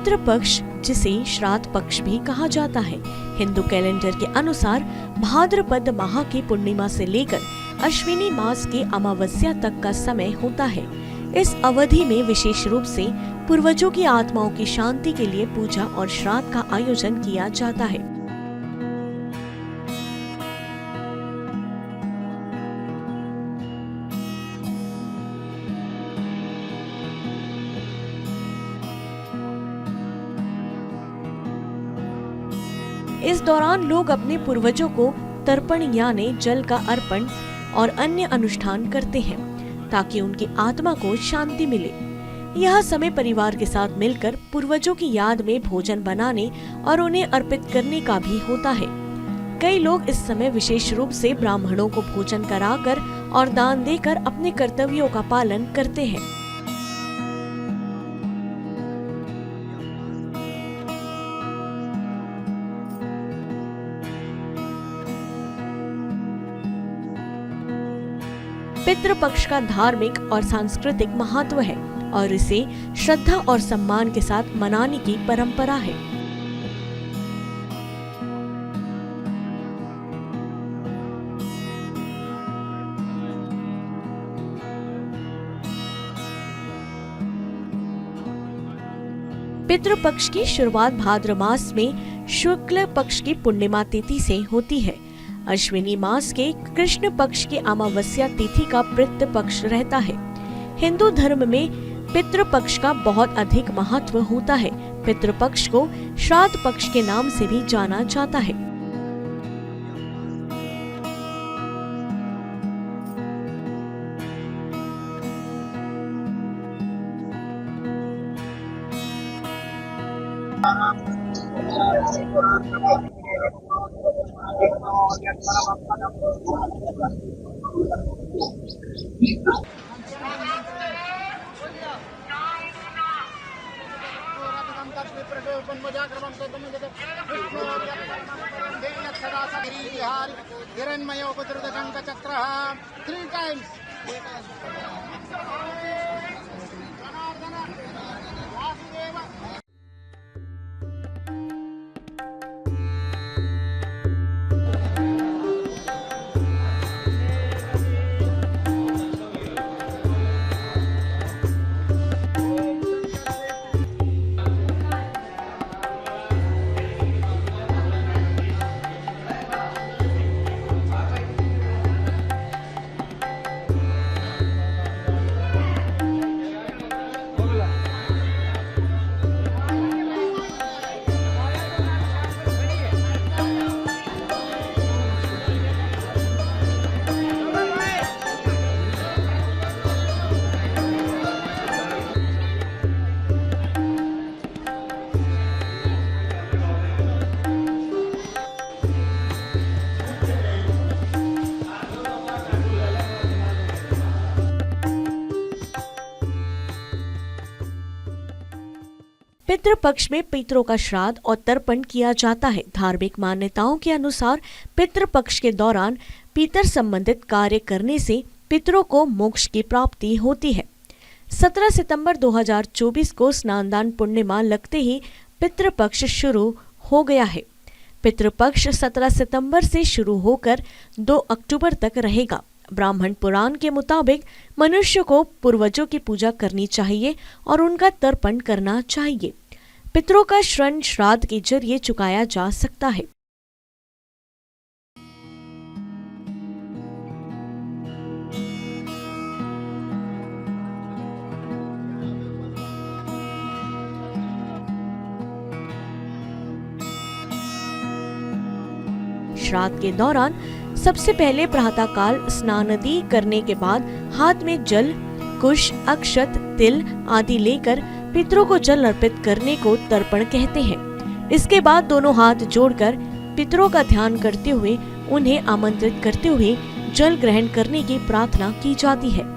पितृपक्ष, जिसे श्राद्ध पक्ष भी कहा जाता है, हिंदू कैलेंडर के अनुसार भाद्रपद माह की पूर्णिमा से लेकर अश्विनी मास की अमावस्या तक का समय होता है। इस अवधि में विशेष रूप से पूर्वजों की आत्माओं की शांति के लिए पूजा और श्राद्ध का आयोजन किया जाता है। इस दौरान लोग अपने पूर्वजों को तर्पण यानी जल का अर्पण और अन्य अनुष्ठान करते हैं ताकि उनकी आत्मा को शांति मिले। यह समय परिवार के साथ मिलकर पूर्वजों की याद में भोजन बनाने और उन्हें अर्पित करने का भी होता है। कई लोग इस समय विशेष रूप से ब्राह्मणों को भोजन कराकर और दान देकर अपने कर्तव्यों का पालन करते हैं। पितृपक्ष का धार्मिक और सांस्कृतिक महत्व है और इसे श्रद्धा और सम्मान के साथ मनाने की परंपरा है। पितृपक्ष की शुरुआत भाद्र मास में शुक्ल पक्ष की पूर्णिमा तिथि से होती है। अश्विनी मास के कृष्ण पक्ष की अमावस्या तिथि का पितृ पक्ष रहता है। हिंदू धर्म में पितृपक्ष का बहुत अधिक महत्व होता है। पितृपक्ष को श्राद्ध पक्ष के नाम से भी जाना जाता है। पितृपक्ष में पितरों का श्राद्ध और तर्पण किया जाता है। धार्मिक मान्यताओं के अनुसार पितृपक्ष के दौरान पितर संबंधित कार्य करने से पितरों को मोक्ष की प्राप्ति होती है। 17 सितंबर 2024 को स्नानदान पूर्णिमा लगते ही पितृपक्ष शुरू हो गया है। पितृपक्ष 17 सितंबर से शुरू होकर 2 अक्टूबर तक रहेगा। ब्राह्मण पुराण के मुताबिक मनुष्य को पूर्वजों की पूजा करनी चाहिए और उनका तर्पण करना चाहिए। पितरों का ऋण श्राद्ध के जरिए चुकाया जा सकता है। श्राद्ध के दौरान सबसे पहले प्रातःकाल स्नानादि करने के बाद हाथ में जल, कुश, अक्षत, तिल आदि लेकर पितरों को जल अर्पित करने को तर्पण कहते हैं। इसके बाद दोनों हाथ जोड़कर पितरों का ध्यान करते हुए उन्हें आमंत्रित करते हुए जल ग्रहण करने की प्रार्थना की जाती है।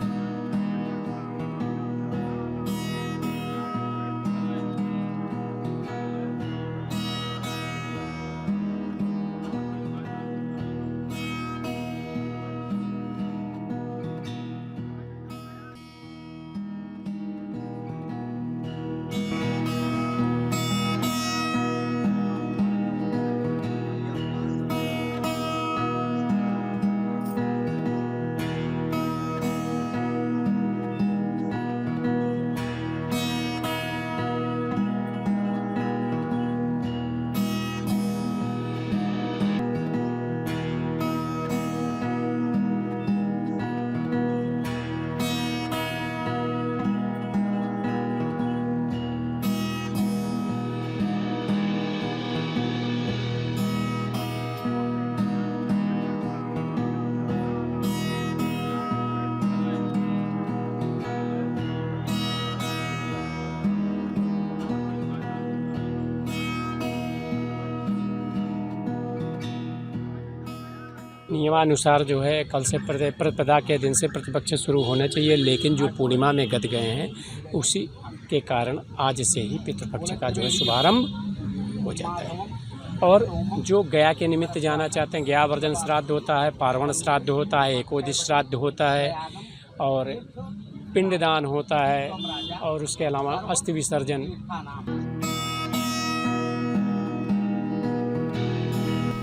नियमानुसार जो है कल से प्रतिपदा के दिन से प्रतिपक्ष शुरू होना चाहिए, लेकिन जो पूर्णिमा में गत गए हैं उसी के कारण आज से ही पितृपक्ष का जो है शुभारंभ हो जाता है। और जो गया के निमित्त जाना चाहते हैं, गयावर्जन श्राद्ध होता है, पार्वण श्राद्ध होता है, एकोदिश श्राद्ध होता है और पिंडदान होता है और उसके अलावा अस्थि विसर्जन।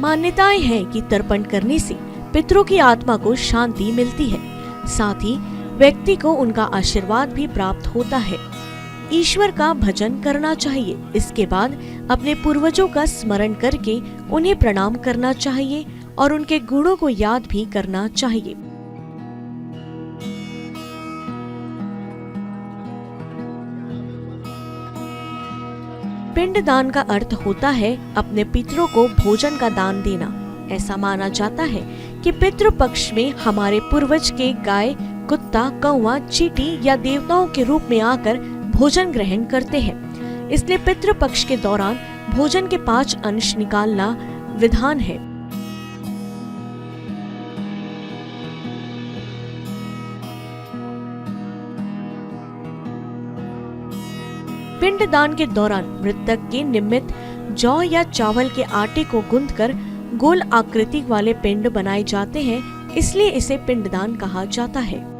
मान्यताएं हैं कि तर्पण करने से पितरों की आत्मा को शांति मिलती है, साथ ही व्यक्ति को उनका आशीर्वाद भी प्राप्त होता है। ईश्वर का भजन करना चाहिए। इसके बाद अपने पूर्वजों का स्मरण करके उन्हें प्रणाम करना चाहिए और उनके गुणों को याद भी करना चाहिए। पिंडदान का अर्थ होता है अपने पितरों को भोजन का दान देना। ऐसा माना जाता है कि पितृ पक्ष में हमारे पूर्वज के गाय, कुत्ता, कौवा, चींटी या देवताओं के रूप में आकर भोजन ग्रहण करते हैं। इसलिए पितृ पक्ष के दौरान भोजन के 5 अंश निकालना विधान है। पिंडदान के दौरान मृतक के निमित्त जौ या चावल के आटे को गूंथकर गोल आकृति वाले पिंड बनाए जाते हैं, इसलिए इसे पिंडदान कहा जाता है।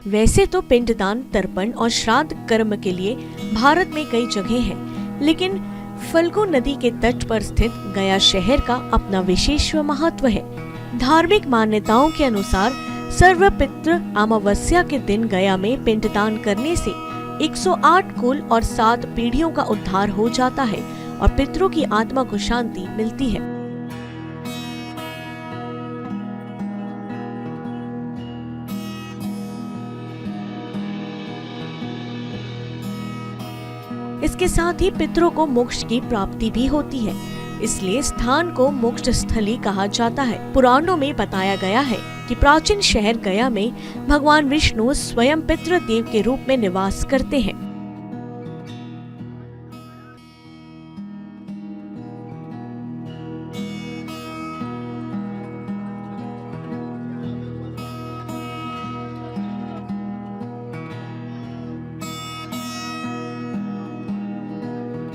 वैसे तो पिंडदान, तर्पण और श्राद्ध कर्म के लिए भारत में कई जगह हैं, लेकिन फल्गु नदी के तट पर स्थित गया शहर का अपना विशेष महत्व है। धार्मिक मान्यताओं के अनुसार सर्वपितृ अमावस्या के दिन गया में पिंडदान करने से 108 कुल और 7 पीढ़ियों का उद्धार हो जाता है और पितरों की आत्मा को शांति मिलती है। इसके साथ ही पितरों को मोक्ष की प्राप्ति भी होती है, इसलिए स्थान को मोक्ष स्थली कहा जाता है। पुराणों में बताया गया है कि प्राचीन शहर गया में भगवान विष्णु स्वयं पितृदेव के रूप में निवास करते हैं।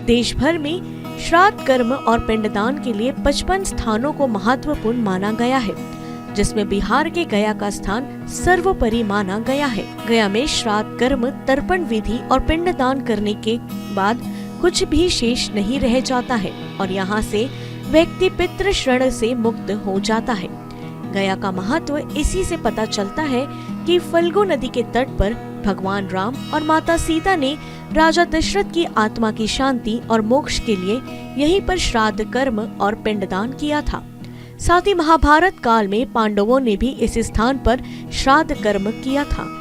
देश भर में श्राद्ध कर्म और पिंडदान के लिए 55 स्थानों को महत्वपूर्ण माना गया है, जिसमें बिहार के गया का स्थान सर्वोपरि माना गया है। गया में श्राद्ध कर्म, तर्पण विधि और पिंडदान करने के बाद कुछ भी शेष नहीं रह जाता है और यहाँ से व्यक्ति पितृ शरण से मुक्त हो जाता है। गया का महत्व इसी से पता चलता है कि फल्गु नदी के तट पर भगवान राम और माता सीता ने राजा दशरथ की आत्मा की शांति और मोक्ष के लिए यहीं पर श्राद्ध कर्म और पिंडदान किया था। साथ ही महाभारत काल में पांडवों ने भी इस स्थान पर श्राद्ध कर्म किया था।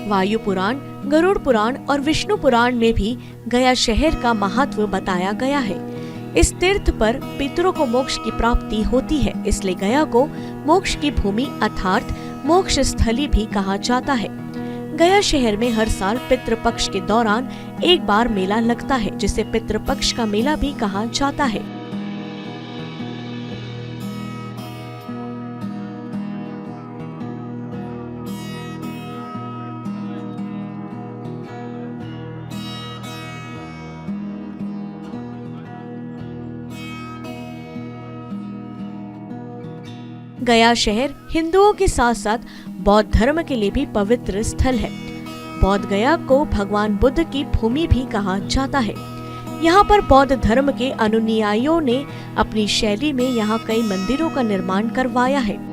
वायु पुराण, गरुड़ पुराण और विष्णु पुराण में भी गया शहर का महत्व बताया गया है। इस तीर्थ पर पितरों को मोक्ष की प्राप्ति होती है, इसलिए गया को मोक्ष की भूमि अर्थात मोक्ष स्थली भी कहा जाता है। गया शहर में हर साल पितृपक्ष के दौरान एक बार मेला लगता है, जिसे पितृपक्ष का मेला भी कहा जाता है। गया शहर हिंदुओं के साथ साथ बौद्ध धर्म के लिए भी पवित्र स्थल है। बौद्ध गया को भगवान बुद्ध की भूमि भी कहा जाता है। यहाँ पर बौद्ध धर्म के अनुयायियों ने अपनी शैली में यहाँ कई मंदिरों का निर्माण करवाया है।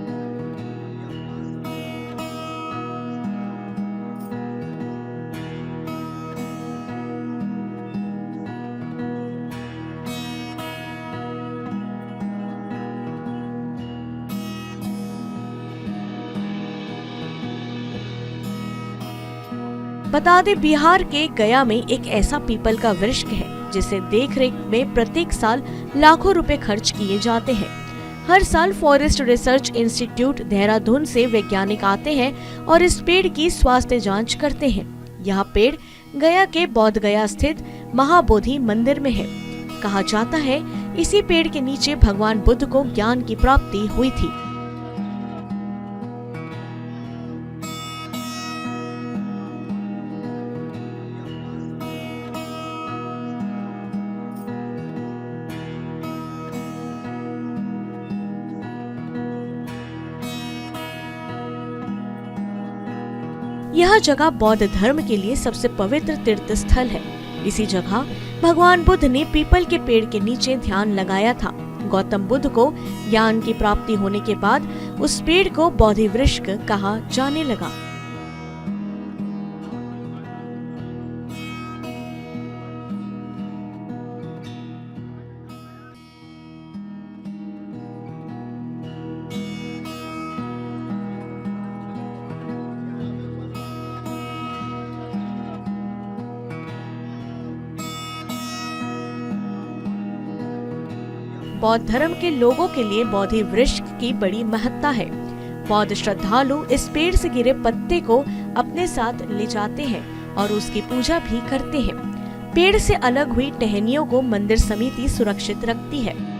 बता दें, बिहार के गया में एक ऐसा पीपल का वृक्ष है जिसे देखरेख में प्रत्येक साल लाखों रुपए खर्च किए जाते हैं। हर साल फॉरेस्ट रिसर्च इंस्टीट्यूट देहरादून से वैज्ञानिक आते हैं और इस पेड़ की स्वास्थ्य जांच करते हैं। यह पेड़ गया के बौद्ध गया स्थित महाबोधि मंदिर में है। कहा जाता है इसी पेड़ के नीचे भगवान बुद्ध को ज्ञान की प्राप्ति हुई थी। यह जगह बौद्ध धर्म के लिए सबसे पवित्र तीर्थ स्थल है। इसी जगह भगवान बुद्ध ने पीपल के पेड़ के नीचे ध्यान लगाया था। गौतम बुद्ध को ज्ञान की प्राप्ति होने के बाद उस पेड़ को बोधि वृक्ष कहा जाने लगा। बौद्ध धर्म के लोगों के लिए बोधि वृक्ष की बड़ी महत्ता है। बौद्ध श्रद्धालु इस पेड़ से गिरे पत्ते को अपने साथ ले जाते हैं और उसकी पूजा भी करते हैं। पेड़ से अलग हुई टहनियों को मंदिर समिति सुरक्षित रखती है।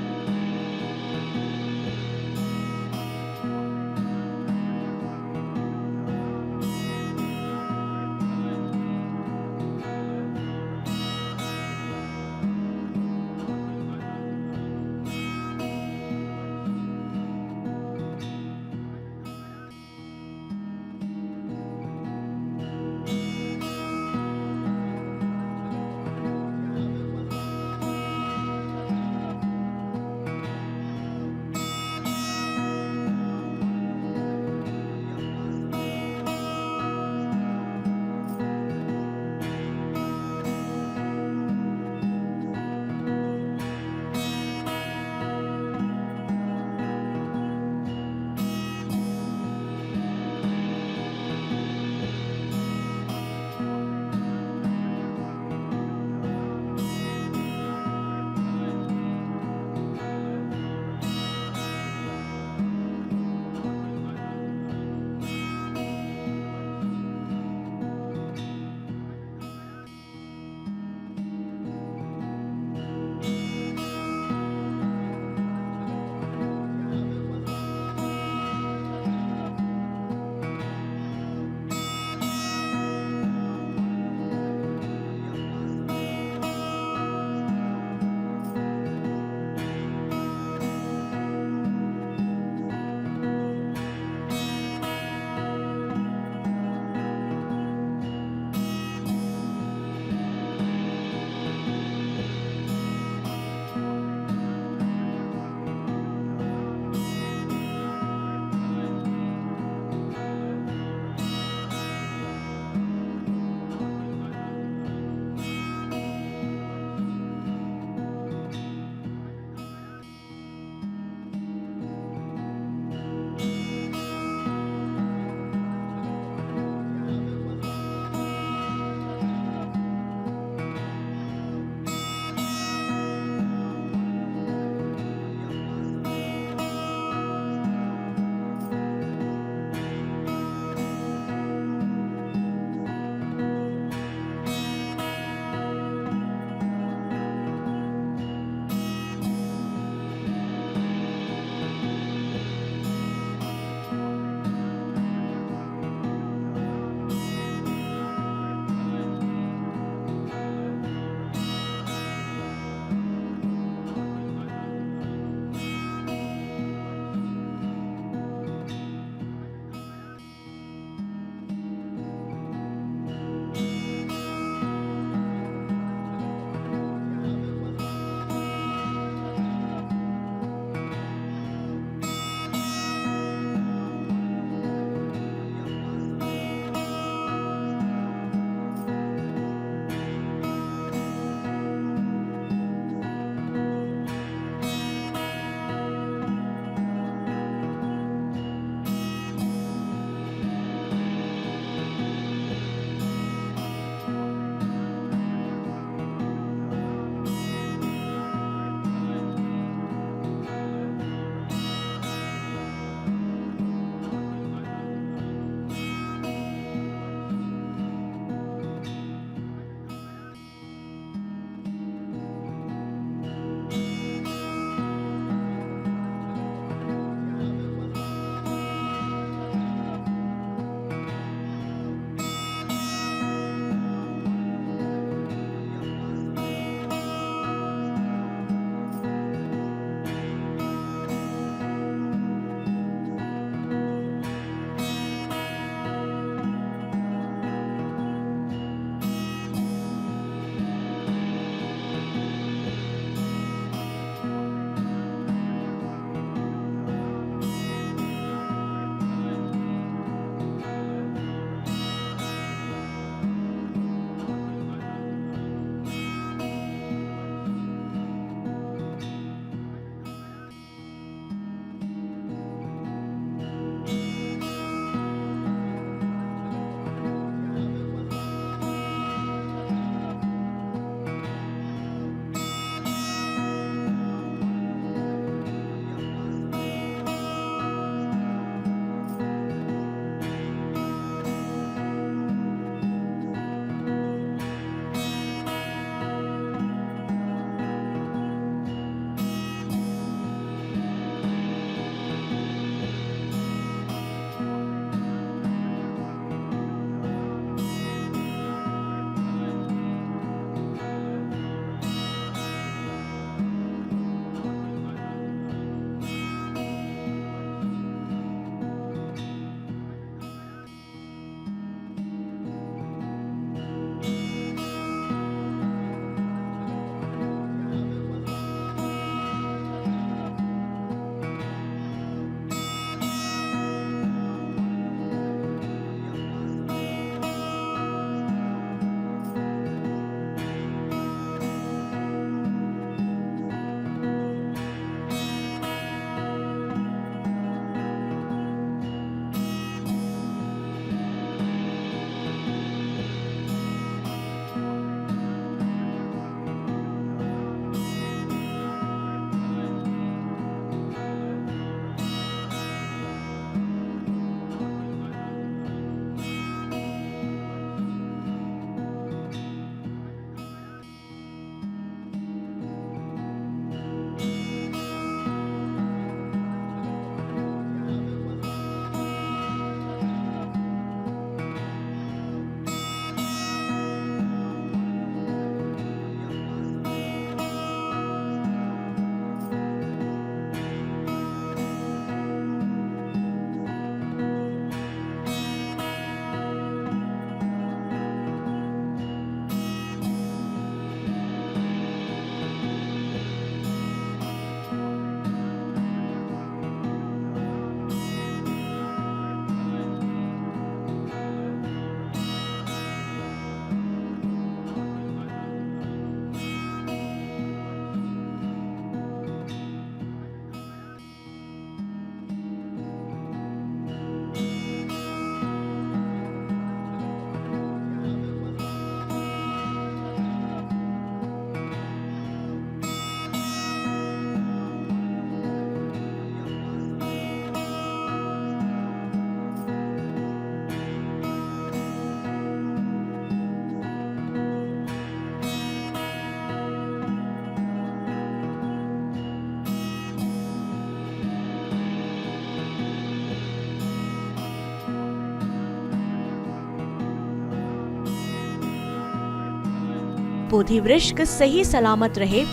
बोधि वृक्ष सही सलामत रहे,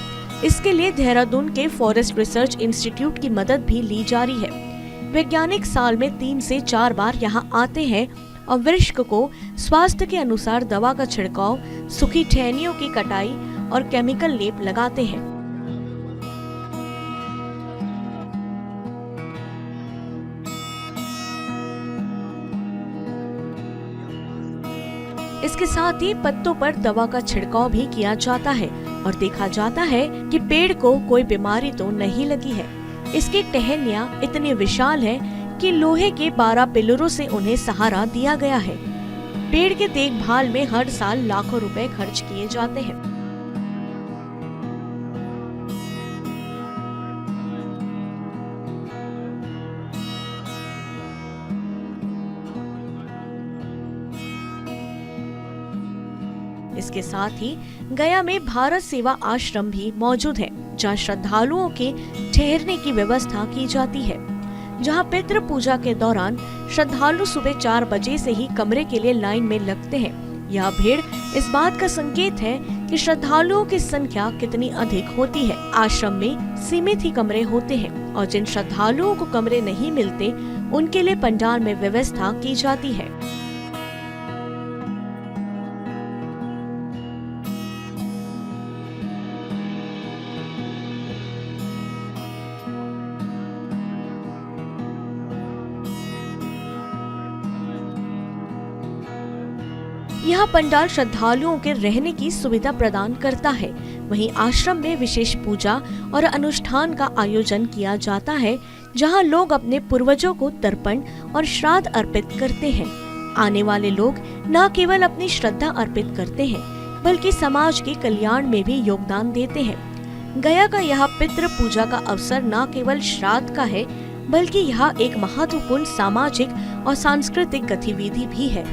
इसके लिए देहरादून के फॉरेस्ट रिसर्च इंस्टीट्यूट की मदद भी ली जा रही है। वैज्ञानिक साल में 3 से 4 बार यहाँ आते हैं और वृक्ष को स्वास्थ्य के अनुसार दवा का छिड़काव, सूखी टहनियों की कटाई और केमिकल लेप लगाते हैं। इसके साथ ही पत्तों पर दवा का छिड़काव भी किया जाता है और देखा जाता है कि पेड़ को कोई बीमारी तो नहीं लगी है। इसकी टहनियाँ इतनी विशाल है कि लोहे के 12 पिलरों से उन्हें सहारा दिया गया है। पेड़ के देखभाल में हर साल लाखों रुपए खर्च किए जाते हैं। इसके साथ ही गया में भारत सेवा आश्रम भी मौजूद है, जहां श्रद्धालुओं के ठहरने की व्यवस्था की जाती है। जहां पितृ पूजा के दौरान श्रद्धालु सुबह 4 बजे से ही कमरे के लिए लाइन में लगते हैं। यह भीड़ इस बात का संकेत है कि श्रद्धालुओं की संख्या कितनी अधिक होती है। आश्रम में सीमित ही कमरे होते हैं और जिन श्रद्धालुओं को कमरे नहीं मिलते, उनके लिए पंडाल में व्यवस्था की जाती है। यह पंडाल श्रद्धालुओं के रहने की सुविधा प्रदान करता है। वहीं आश्रम में विशेष पूजा और अनुष्ठान का आयोजन किया जाता है, जहां लोग अपने पूर्वजों को तर्पण और श्राद्ध अर्पित करते हैं। आने वाले लोग न केवल अपनी श्रद्धा अर्पित करते हैं, बल्कि समाज के कल्याण में भी योगदान देते हैं। गया का यह पितृ पूजा का अवसर न केवल श्राद्ध का है, बल्कि यह एक महत्वपूर्ण सामाजिक और सांस्कृतिक गतिविधि भी है।